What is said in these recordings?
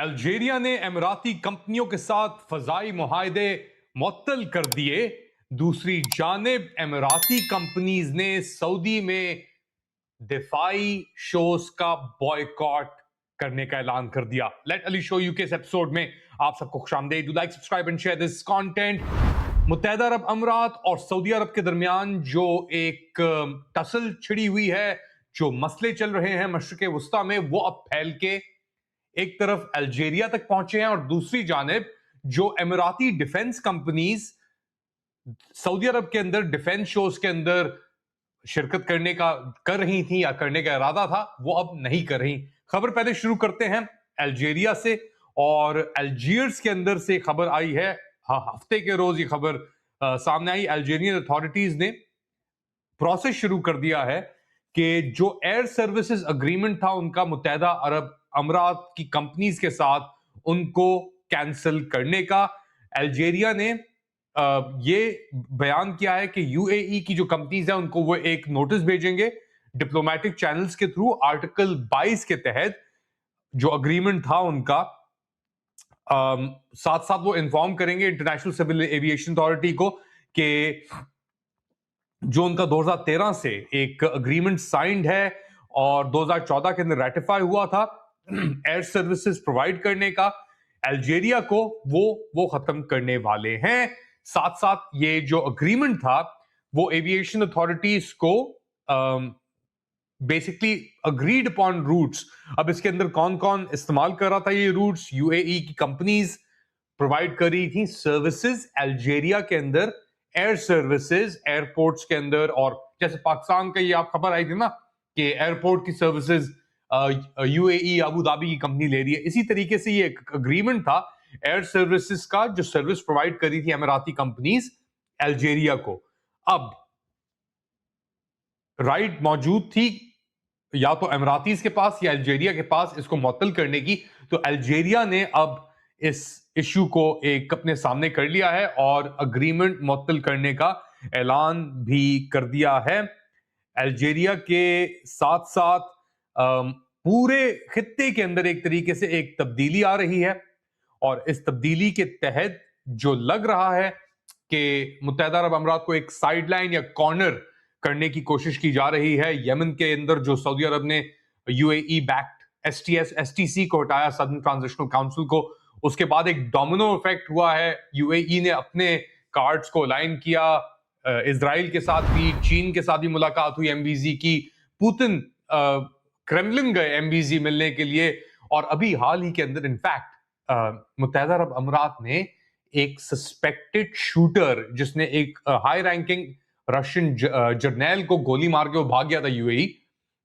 Algeria ने अमीराती कंपनियों के साथ फजाई मुआहदे मुअत्तल कर दिए। दूसरी जानिब अमीराती कंपनीज ने सऊदी में दिफाई शोज का बॉयकॉट करने का ऐलान कर दिया। लेट अली शो यू के इस एपिसोड में आप सबको खुशामदीद। Like, subscribe and share this content. मुत्तहिदा अरब अमीरात और सऊदी अरब के दरमियान जो एक टसल छिड़ी हुई है, जो मसले चल रहे हैं मशरिक़ वुस्ता में, वो अब फैल के एक तरफ अल्जीरिया तक पहुंचे हैं और दूसरी जानिब जो अमीराती डिफेंस कंपनीज सऊदी अरब के अंदर डिफेंस शोज के अंदर शिरकत करने का कर रही थी या करने का इरादा था, वो अब नहीं कर रही। खबर पहले शुरू करते हैं अल्जीरिया से, और अल्जीयर्स के अंदर से खबर आई है। हफ्ते के रोज ये खबर सामने आई। अल्जीरियन अथॉरिटीज ने प्रोसेस शुरू कर दिया है कि जो एयर सर्विसेज अग्रीमेंट था उनका मुत्तहिदा अरब अमीरात की कंपनीज के साथ, उनको कैंसिल करने का। अल्जीरिया ने ये बयान किया है कि यूएई की जो कंपनीज हैं उनको वो एक नोटिस भेजेंगे डिप्लोमेटिक चैनल्स के थ्रू, आर्टिकल 22 के तहत जो अग्रीमेंट था उनका। साथ साथ वो इन्फॉर्म करेंगे इंटरनेशनल सिविल एविएशन अथॉरिटी को कि जो उनका 2013 से एक अग्रीमेंट साइंड है और 2014 के अंदर रेटिफाई हुआ था एयर सर्विसेज प्रोवाइड करने का, अल्जीरिया को वो खत्म करने वाले हैं। साथ साथ ये जो अग्रीमेंट था वो एविएशन अथॉरिटीज को बेसिकली अग्रीड अपॉन रूट्स, अब इसके अंदर कौन कौन इस्तेमाल कर रहा था ये रूट्स, यूएई की कंपनीज प्रोवाइड कर रही थी सर्विसेज अल्जीरिया के अंदर, एयर सर्विसेज एयरपोर्ट्स के अंदर। और जैसे पाकिस्तान का ये आप खबर आई थी ना कि एयरपोर्ट की सर्विसेज यूएई अबू धाबी की कंपनी ले रही है, इसी तरीके से ये एक अग्रीमेंट था एयर सर्विसेज का जो सर्विस प्रोवाइड कर रही थी अमीराती कंपनीज अल्जीरिया को। अब राइट मौजूद थी या तो अमीरातीज के पास या अल्जीरिया के पास इसको मुअत्तल करने की, तो अल्जीरिया ने अब इस इश्यू को एक अपने सामने कर लिया है और अग्रीमेंट मुअत्तल करने का ऐलान भी कर दिया है। अल्जीरिया के साथ साथ पूरे खित्ते के अंदर एक तरीके से एक तब्दीली आ रही है, और इस तब्दीली के तहत जो लग रहा है कि मुत्तहिदा अरब अमीरात को एक साइडलाइन या कॉर्नर करने की कोशिश की जा रही है। यमन के अंदर जो सऊदी अरब ने यूएई बैक्ड एसटीसी को हटाया, सदर्न ट्रांजिशनल काउंसिल को, उसके बाद एक डोमिनो इफेक्ट हुआ है। यूएई ने अपने कार्ड्स को अलाइन किया, इजराइल के साथ भी, चीन के साथ भी मुलाकात हुई एमबीजी की, पुतिन क्रेमलिन गए एमबीजी मिलने के लिए, और अभी हाल ही के अंदर इनफैक्ट मुत्तहिदा अरब अमीरात ने एक सस्पेक्टेड शूटर जिसने एक हाई रैंकिंग रशियन जर्नैल को गोली मार के वो भाग गया था यूएई,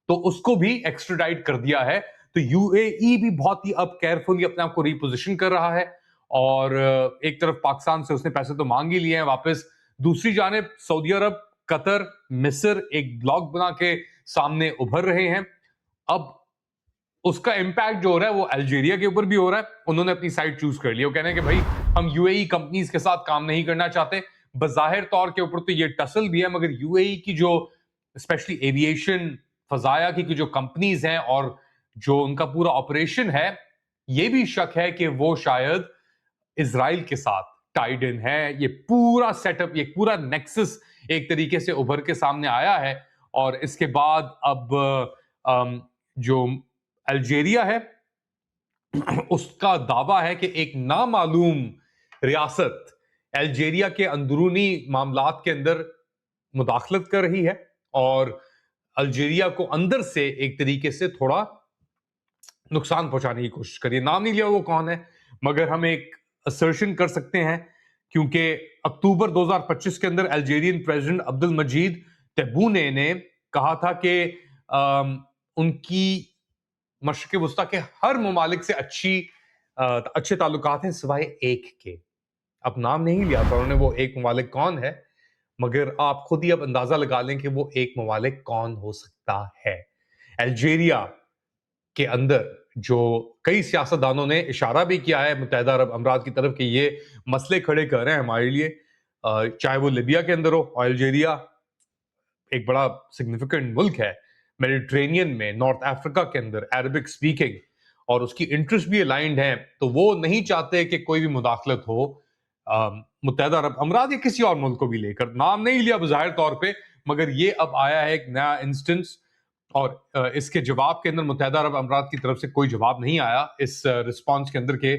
तो उसको भी एक्स्ट्राडाइट कर दिया है। तो यूएई भी बहुत ही अब केयरफुली अपने आप को रिपोजिशन कर रहा है, और एक तरफ पाकिस्तान से उसने पैसे तो मांग ही लिए हैं वापस, दूसरी जानिब सऊदी अरब, कतर, मिस्र एक ब्लॉक बना के सामने उभर रहे हैं। अब उसका इंपैक्ट जो हो रहा है वो अल्जीरिया के ऊपर भी हो रहा है। उन्होंने अपनी साइड चूज कर लिया, वो कहने कि भाई हम यूएई कंपनीज के साथ काम नहीं करना चाहते। बज़ाहिर तौर के ऊपर तो ये टसल भी है, मगर यूएई की जो स्पेशली एविएशन फजाया की जो कंपनीज हैं और जो उनका पूरा ऑपरेशन है, ये भी शक है कि वो शायद इजराइल के साथ टाइड इन है। ये पूरा सेटअप, ये पूरा नेक्सस एक तरीके से उभर के सामने आया है, और इसके बाद अब जो अल्जीरिया है उसका दावा है कि एक नामालूम रियासत अल्जीरिया के अंदरूनी मामलात के अंदर मुदाखलत कर रही है और अल्जीरिया को अंदर से एक तरीके से थोड़ा नुकसान पहुंचाने की कोशिश कर रही है। नाम नहीं लिया वो कौन है, मगर हम एक असर्शन कर सकते हैं, क्योंकि अक्टूबर 2025 के अंदर अल्जीरियन प्रेसिडेंट अब्दुल मजीद तेब्बूने ने कहा था कि उनकी मशरिक़ वुस्ता के हर ममालिक से अच्छे ताल्लुकात हैं सिवाय एक के। अब नाम नहीं लिया था उन्होंने वो एक ममालिक कौन है, मगर आप खुद ही अब अंदाजा लगा लें कि वो एक ममालिक कौन हो सकता है। अल्जीरिया के अंदर जो कई सियासतदानों ने इशारा भी किया है मुत्तहिदा अरब अमीरात की तरफ कि ये मसले खड़े कर रहे हैं हमारे लिए, चाहे वो लिबिया के अंदर हो, अल्जीरिया एक बड़ा सिग्निफिकेंट मुल्क है मेडिटेरेनियन में, नॉर्थ अफ्रीका के अंदर, अरबिक स्पीकिंग, اور اس کی انٹرسٹ بھی الائنڈ ہیں، تو وہ نہیں چاہتے کہ کوئی بھی مداخلت ہو متحدہ عرب امارات یا کسی اور ملک کو بھی لے کر. نام نہیں لیا بظاہر طور پہ، مگر یہ اب آیا ہے ایک نیا انسٹنس، اور اس کے جواب کے اندر متحدہ عرب امارات کی طرف سے کوئی جواب نہیں آیا اس رسپانس کے اندر کہ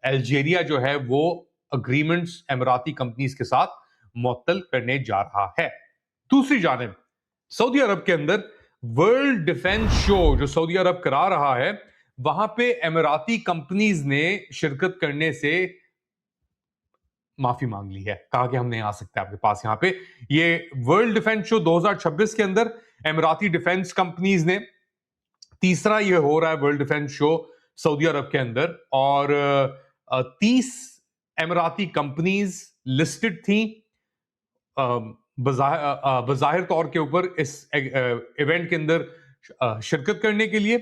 الجیریا جو ہے وہ اگریمنٹس اماراتی کمپنیز کے ساتھ معطل کرنے جا رہا ہے. دوسری جانب سعودی عرب کے اندر ورلڈ ڈیفنس شو جو سعودی عرب کرا رہا ہے، وہاں پہ اماراتی کمپنیز نے شرکت کرنے سے معافی مانگ لی ہے، کہا کہ ہم نہیں آ سکتے آپ کے پاس. یہاں پہ یہ ورلڈ ڈیفنس شو 2026 کے اندر اماراتی ڈیفنس کمپنیز نے، تیسرا یہ ہو رہا ہے ورلڈ ڈیفنس شو سعودی عرب کے اندر، اور 30 اماراتی کمپنیز لسٹڈ تھیں بظاہر طور کے اوپر اس ایونٹ کے اندر شرکت کرنے کے لیے.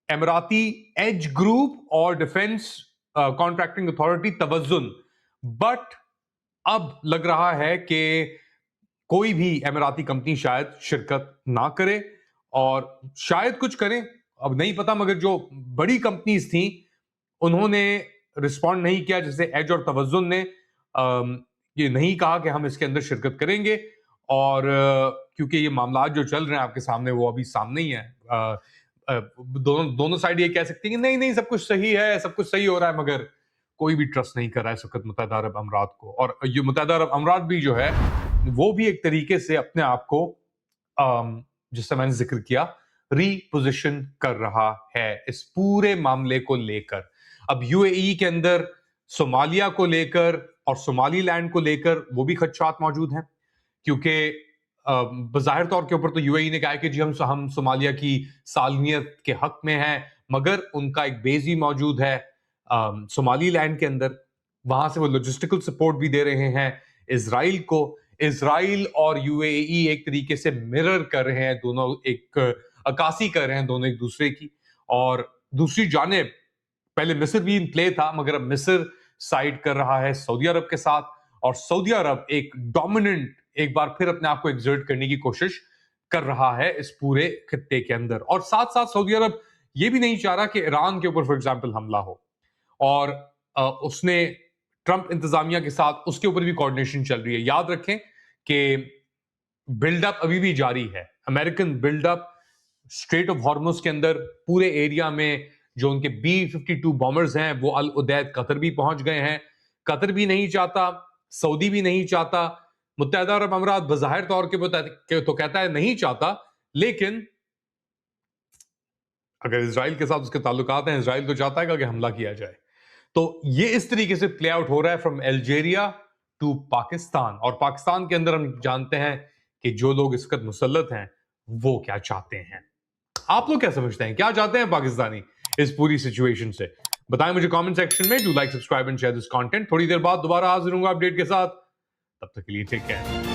اماراتی ایج گروپ اور ڈیفنس کانٹریکٹنگ اتھارٹی توازن، بٹ اب لگ رہا ہے کہ کوئی بھی اماراتی کمپنی شاید شرکت نہ کرے، اور شاید کچھ کریں، اب نہیں پتا. مگر جو بڑی کمپنیز تھیں انہوں نے رسپونڈ نہیں کیا، جیسے ایج اور توازن نے یہ نہیں کہا کہ ہم اس کے اندر شرکت کریں گے. اور کیونکہ یہ معاملات جو چل رہے ہیں آپ کے سامنے وہ ابھی سامنے ہی ہیں، دونوں سائڈ یہ کہہ سکتے ہیں کہ نہیں سب کچھ صحیح ہے، سب کچھ صحیح ہو رہا ہے، مگر کوئی بھی ٹرسٹ نہیں کر رہا ہے اس وقت متحدہ عرب امارات کو. اور یہ متحدہ عرب امارات بھی جو ہے وہ بھی ایک طریقے سے اپنے آپ کو جس سے میں نے ذکر کیا ری پوزیشن کر رہا ہے اس پورے معاملے کو لے کر. اب یو اے ای کے اندر صومالیہ کو لے کر اور صومالی لینڈ کو لے کر وہ بھی خدشات موجود ہیں، کیونکہ بظاہر طور کے اوپر تو یو اے ای نے کہا کہ جی ہم صومالیہ کی سالمیت کے حق میں ہیں، مگر ان کا ایک بیس بھی موجود ہے صومالی لینڈ کے اندر، وہاں سے وہ لاجسٹیکل سپورٹ بھی دے رہے ہیں اسرائیل کو. اسرائیل اور یو اے ای ایک طریقے سے مرر کر رہے ہیں، دونوں ایک عکاسی کر رہے ہیں دونوں ایک دوسرے کی. اور دوسری جانب پہلے مصر بھی ان پلے تھا، مگر اب مصر سائیڈ کر رہا ہے سعودی عرب کے ساتھ، اور سعودی عرب ایک ڈومیننٹ ایک بار پھر اپنے آپ کو ایگزرٹ کرنے کی کوشش کر رہا ہے اس پورے خطے کے اندر. اور ساتھ ساتھ سعودی عرب یہ بھی نہیں چاہ رہا کہ ایران کے اوپر فار ایگزامپل حملہ ہو، اور اس نے ٹرمپ انتظامیہ کے ساتھ اس کے اوپر بھی کوارڈینیشن چل رہی ہے. یاد رکھیں کہ بلڈ اپ ابھی بھی جاری ہے، American build up strait of Hormuz کے اندر پورے ایریا میں جو ان کے B-52 بامرز ہیں وہ العدید قطر بھی پہنچ گئے ہیں. قطر بھی نہیں چاہتا، سعودی بھی نہیں چاہتا، متحدہ عرب امارات بظاہر طور کے تو کہتا ہے نہیں چاہتا، لیکن اگر اسرائیل کے ساتھ اس کے تعلقات ہیں، اسرائیل تو چاہتا ہے کہ حملہ کیا جائے. تو یہ اس طریقے سے پلے آؤٹ ہو رہا ہے فرام الجیریا ٹو پاکستان. اور پاکستان کے اندر ہم جانتے ہیں کہ جو لوگ اس وقت مسلط ہیں وہ کیا چاہتے ہیں. آپ لوگ کیا سمجھتے ہیں، کیا چاہتے ہیں پاکستانی اس پوری سچویشن سے؟ بتائیں مجھے کامنٹ سیکشن میں. Do like, subscribe and share this content. تھوڑی دیر بعد دوبارہ حاضر ہوں گا اپڈیٹ کے ساتھ، تب تک کے لیے ٹیک کیئر.